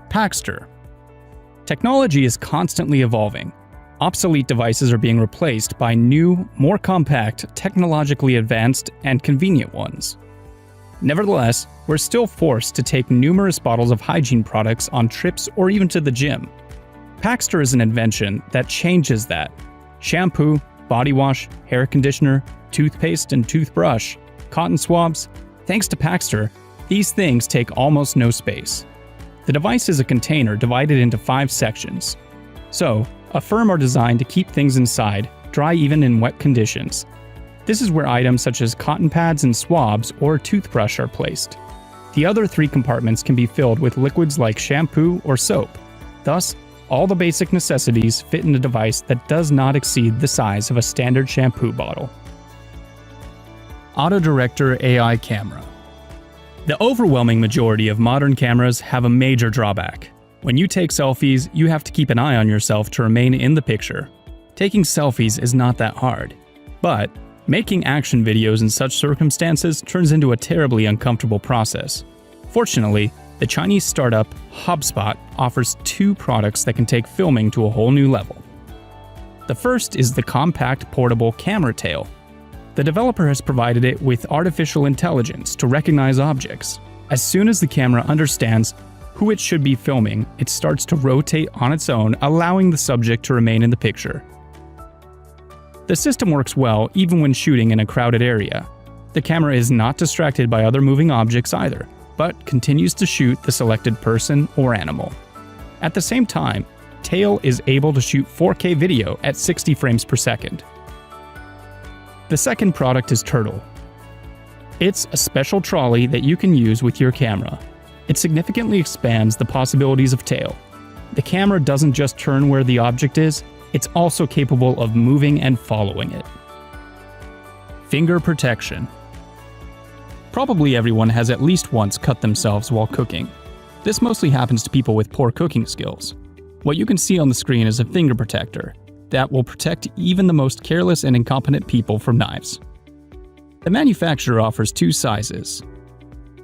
Paxter. Technology is constantly evolving. Obsolete devices are being replaced by new, more compact, technologically advanced, and convenient ones. Nevertheless, we're still forced to take numerous bottles of hygiene products on trips or even to the gym. Paxter is an invention that changes that. Shampoo, body wash, hair conditioner, toothpaste and toothbrush, cotton swabs. Thanks to Paxter, these things take almost no space. The device is a container divided into 5 sections. So, a firm are designed to keep things inside, dry even in wet conditions. This is where items such as cotton pads and swabs or toothbrush are placed. The other 3 compartments can be filled with liquids like shampoo or soap. Thus, all the basic necessities fit in a device that does not exceed the size of a standard shampoo bottle. AutoDirector AI Camera. The overwhelming majority of modern cameras have a major drawback. When you take selfies, you have to keep an eye on yourself to remain in the picture. Taking selfies is not that hard, but making action videos in such circumstances turns into a terribly uncomfortable process. Fortunately, the Chinese startup HubSpot offers 2 products that can take filming to a whole new level. The first is the compact portable camera tail. The developer has provided it with artificial intelligence to recognize objects. As soon as the camera understands who it should be filming, it starts to rotate on its own, allowing the subject to remain in the picture. The system works well even when shooting in a crowded area. The camera is not distracted by other moving objects either, but continues to shoot the selected person or animal. At the same time, Tail is able to shoot 4K video at 60 frames per second. The second product is Turtle. It's a special trolley that you can use with your camera. It significantly expands the possibilities of Tail. The camera doesn't just turn where the object is, it's also capable of moving and following it. Finger protection. Probably everyone has at least once cut themselves while cooking. This mostly happens to people with poor cooking skills. What you can see on the screen is a finger protector that will protect even the most careless and incompetent people from knives. The manufacturer offers 2 sizes,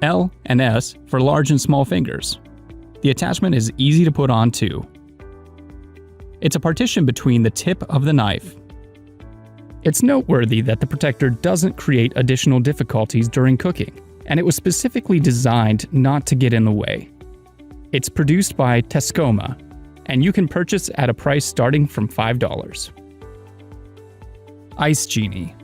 L and S for large and small fingers. The attachment is easy to put on too. It's a partition between the tip of the knife. It's noteworthy that the protector doesn't create additional difficulties during cooking, and it was specifically designed not to get in the way. It's produced by Tescoma, and you can purchase at a price starting from $5. Ice Genie.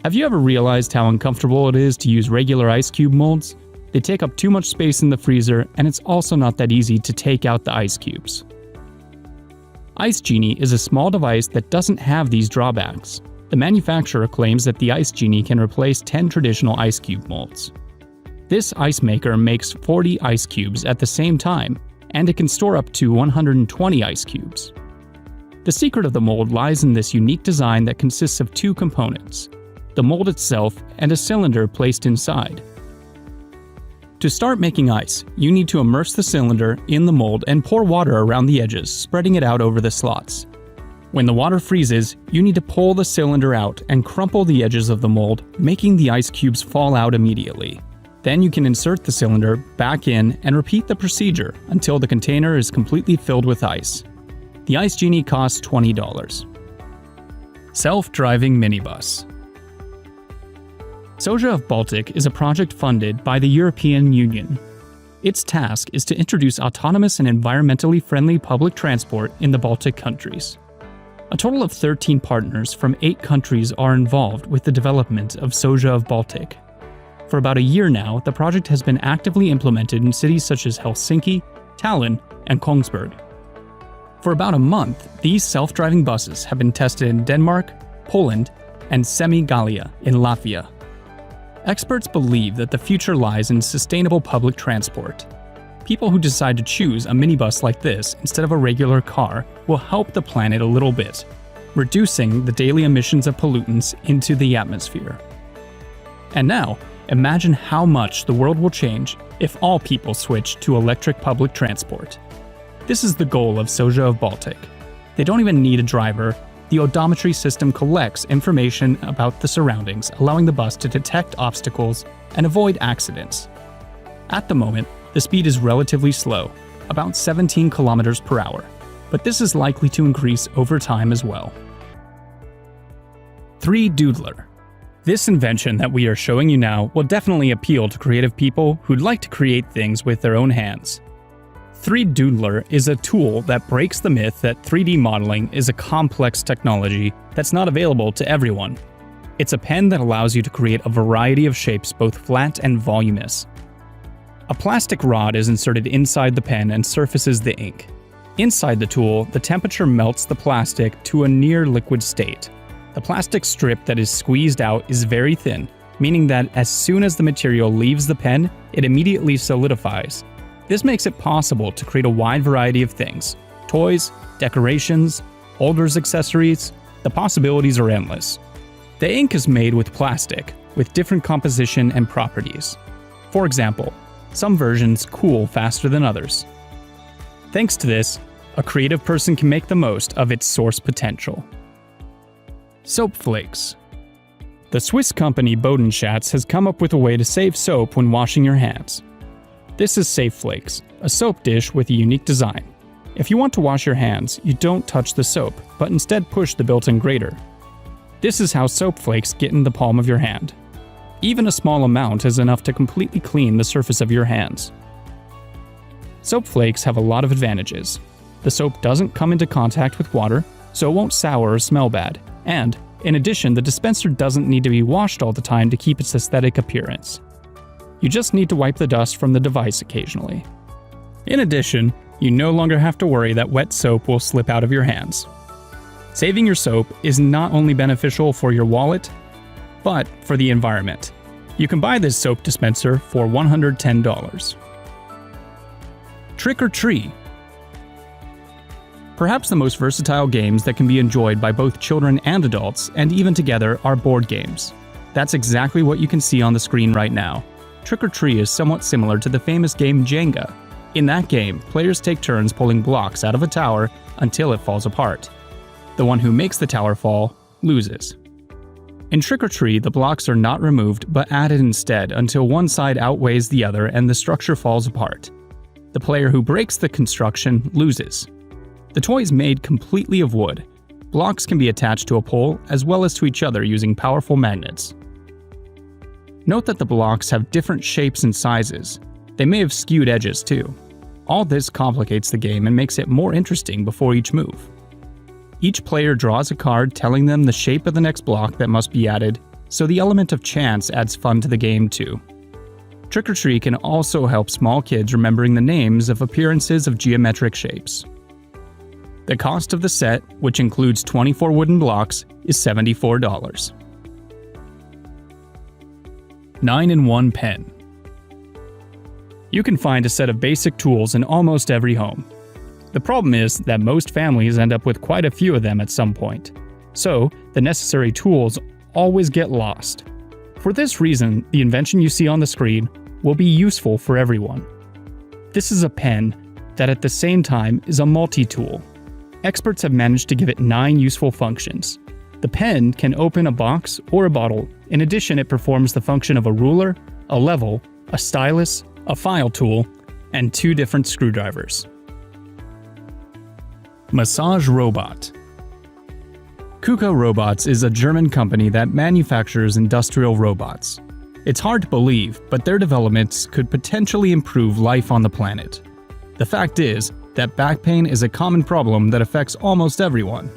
Have you ever realized how uncomfortable it is to use regular ice cube molds? They take up too much space in the freezer, and it's also not that easy to take out the ice cubes. Ice Genie is a small device that doesn't have these drawbacks. The manufacturer claims that the Ice Genie can replace 10 traditional ice cube molds. This ice maker makes 40 ice cubes at the same time, and it can store up to 120 ice cubes. The secret of the mold lies in this unique design that consists of 2 components, the mold itself and a cylinder placed inside. To start making ice, you need to immerse the cylinder in the mold and pour water around the edges, spreading it out over the slots. When the water freezes, you need to pull the cylinder out and crumple the edges of the mold, making the ice cubes fall out immediately. Then you can insert the cylinder back in and repeat the procedure until the container is completely filled with ice. The Ice Genie costs $20. Self-driving minibus. Soja of Baltic is a project funded by the European Union. Its task is to introduce autonomous and environmentally friendly public transport in the Baltic countries. A total of 13 partners from 8 countries are involved with the development of Soja of Baltic. For about a year now, the project has been actively implemented in cities such as Helsinki, Tallinn, and Kongsberg. For about a month, these self-driving buses have been tested in Denmark, Poland, and Semi-Gallia in Latvia. Experts believe that the future lies in sustainable public transport. People who decide to choose a minibus like this instead of a regular car will help the planet a little bit, reducing the daily emissions of pollutants into the atmosphere. And now, imagine how much the world will change if all people switch to electric public transport. This is the goal of Soja of Baltic. They don't even need a driver. The odometry system collects information about the surroundings, allowing the bus to detect obstacles and avoid accidents. At the moment, the speed is relatively slow, about 17 kilometers per hour, but this is likely to increase over time as well. 3Doodler. This invention that we are showing you now will definitely appeal to creative people who'd like to create things with their own hands. 3Doodler is a tool that breaks the myth that 3D modeling is a complex technology that's not available to everyone. It's a pen that allows you to create a variety of shapes, both flat and voluminous. A plastic rod is inserted inside the pen and surfaces the ink. Inside the tool, the temperature melts the plastic to a near liquid state. The plastic strip that is squeezed out is very thin, meaning that as soon as the material leaves the pen, it immediately solidifies. This makes it possible to create a wide variety of things: toys, decorations, holders, accessories. The possibilities are endless. The ink is made with plastic, with different composition and properties. For example, some versions cool faster than others. Thanks to this, a creative person can make the most of its source potential. Soap flakes. The Swiss company Bodenschatz has come up with a way to save soap when washing your hands. This is Safe Flakes, a soap dish with a unique design. If you want to wash your hands, you don't touch the soap, but instead push the built-in grater. This is how soap flakes get in the palm of your hand. Even a small amount is enough to completely clean the surface of your hands. Soap flakes have a lot of advantages. The soap doesn't come into contact with water, so it won't sour or smell bad. And, in addition, the dispenser doesn't need to be washed all the time to keep its aesthetic appearance. You just need to wipe the dust from the device occasionally. In addition, you no longer have to worry that wet soap will slip out of your hands. Saving your soap is not only beneficial for your wallet, but for the environment. You can buy this soap dispenser for $110. Trick or Tree. Perhaps the most versatile games that can be enjoyed by both children and adults, and even together, are board games. That's exactly what you can see on the screen right now. Trick or Tree is somewhat similar to the famous game Jenga. In that game, players take turns pulling blocks out of a tower until it falls apart. The one who makes the tower fall loses. In Trick or Tree, the blocks are not removed but added instead until one side outweighs the other and the structure falls apart. The player who breaks the construction loses. The toy is made completely of wood. Blocks can be attached to a pole as well as to each other using powerful magnets. Note that the blocks have different shapes and sizes. They may have skewed edges too. All this complicates the game and makes it more interesting before each move. Each player draws a card telling them the shape of the next block that must be added, so the element of chance adds fun to the game too. Trick or Tree can also help small kids remembering the names of appearances of geometric shapes. The cost of the set, which includes 24 wooden blocks, is $74. 9-in-1 pen. You can find a set of basic tools in almost every home. The problem is that most families end up with quite a few of them at some point. So, the necessary tools always get lost. For this reason, the invention you see on the screen will be useful for everyone. This is a pen that at the same time is a multi-tool. Experts have managed to give it 9 useful functions. The pen can open a box or a bottle. In addition, it performs the function of a ruler, a level, a stylus, a file tool, and 2 different screwdrivers. Massage Robot. KUKA Robots is a German company that manufactures industrial robots. It's hard to believe, but their developments could potentially improve life on the planet. The fact is that back pain is a common problem that affects almost everyone.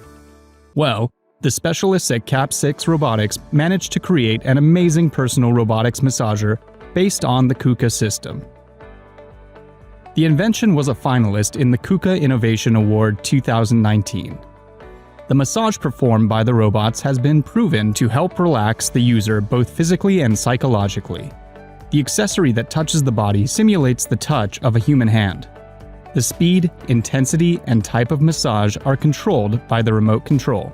Well, the specialists at Cap6 Robotics managed to create an amazing personal robotics massager based on the KUKA system. The invention was a finalist in the KUKA Innovation Award 2019. The massage performed by the robots has been proven to help relax the user both physically and psychologically. The accessory that touches the body simulates the touch of a human hand. The speed, intensity, and type of massage are controlled by the remote control.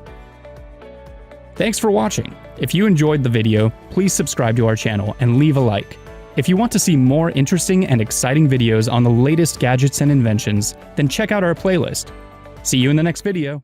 Thanks for watching. If you enjoyed the video, please subscribe to our channel and leave a like. If you want to see more interesting and exciting videos on the latest gadgets and inventions, then check out our playlist. See you in the next video.